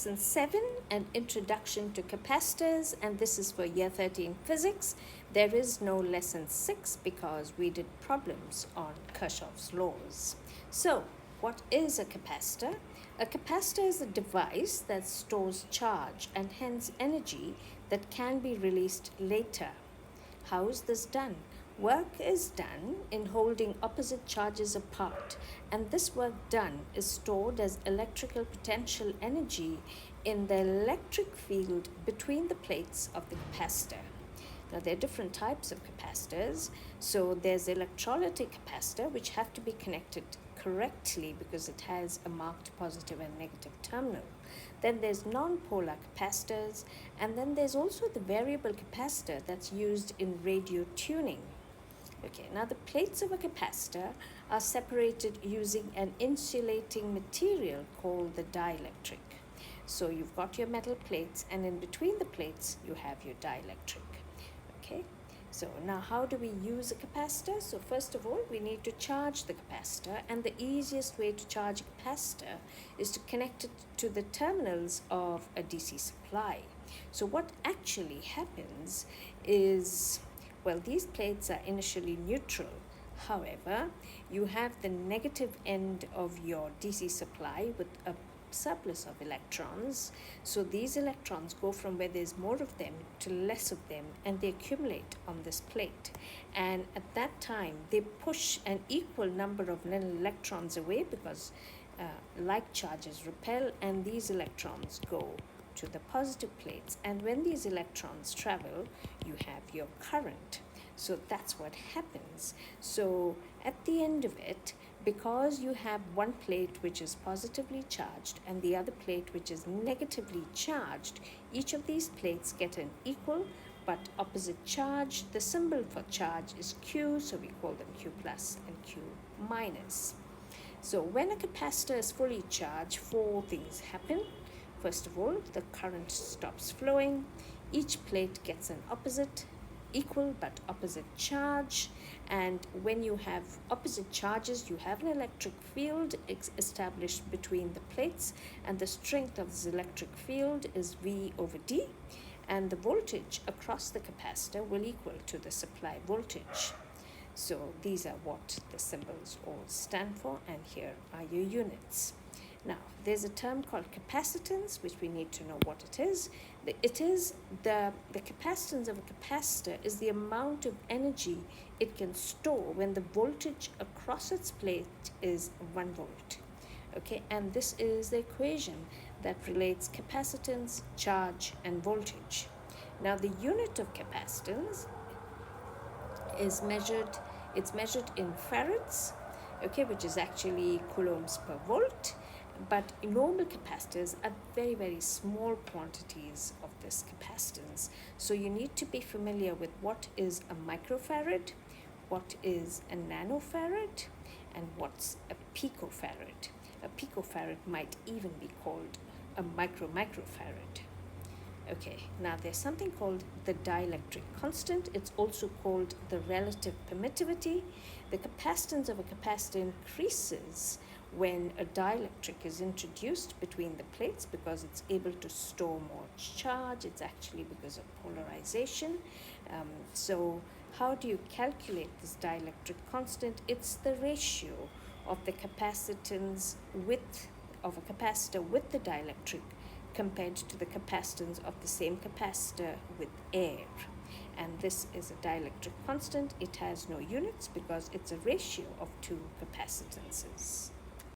Lesson 7, an introduction to capacitors, and this is for year 13 physics. There is no lesson 6 because we did problems on Kirchhoff's laws. So, what is a capacitor? A capacitor is a device that stores charge and hence energy that can be released later. How is this done? Work is done in holding opposite charges apart, and this work done is stored as electrical potential energy in the electric field between the plates of the capacitor. Now, there are different types of capacitors. So there's electrolytic capacitor, which have to be connected correctly because it has a marked positive and negative terminal. Then there's non-polar capacitors, and then there's also the variable capacitor that's used in radio tuning. Okay, now the plates of a capacitor are separated using an insulating material called the dielectric. So you've got your metal plates, and in between the plates you have your dielectric. Okay, so now how do we use a capacitor? So first of all, we need to charge the capacitor, and the easiest way to charge a capacitor is to connect it to the terminals of a DC supply. So what actually happens is, well, these plates are initially neutral. However, you have the negative end of your DC supply with a surplus of electrons. So these electrons go from where there's more of them to less of them, and they accumulate on this plate. And at that time, they push an equal number of electrons away because like charges repel, and these electrons go to the positive plates. And when these electrons travel, you have your current. So that's what happens. So at the end of it, because you have one plate which is positively charged and the other plate which is negatively charged, each of these plates get an equal but opposite charge. The symbol for charge is Q, so we call them Q plus and Q minus. So when a capacitor is fully charged, 4 things happen. First of all, the current stops flowing. Each plate gets an equal but opposite charge, and when you have opposite charges, you have an electric field established between the plates, and the strength of this electric field is V over D, and the voltage across the capacitor will equal to the supply voltage. So these are what the symbols all stand for, and here are your units. Now, there's a term called capacitance, which we need to know what it is. The capacitance of a capacitor is the amount of energy it can store when the voltage across its plate is 1 volt. Okay, and this is the equation that relates capacitance, charge, and voltage. Now, the unit of capacitance is measured in farads, okay, which is actually coulombs per volt. But normal capacitors are very, very small quantities of this capacitance. So you need to be familiar with what is a microfarad, what is a nanofarad, and what's a picofarad. A picofarad might even be called a microfarad. Okay, now there's something called the dielectric constant. It's also called the relative permittivity. The capacitance of a capacitor increases when a dielectric is introduced between the plates because it's able to store more charge. It's actually because of polarization. So how do you calculate this dielectric constant? It's the ratio of the capacitance of a capacitor with the dielectric compared to the capacitance of the same capacitor with air. And this is a dielectric constant. It has no units because it's a ratio of 2 capacitances.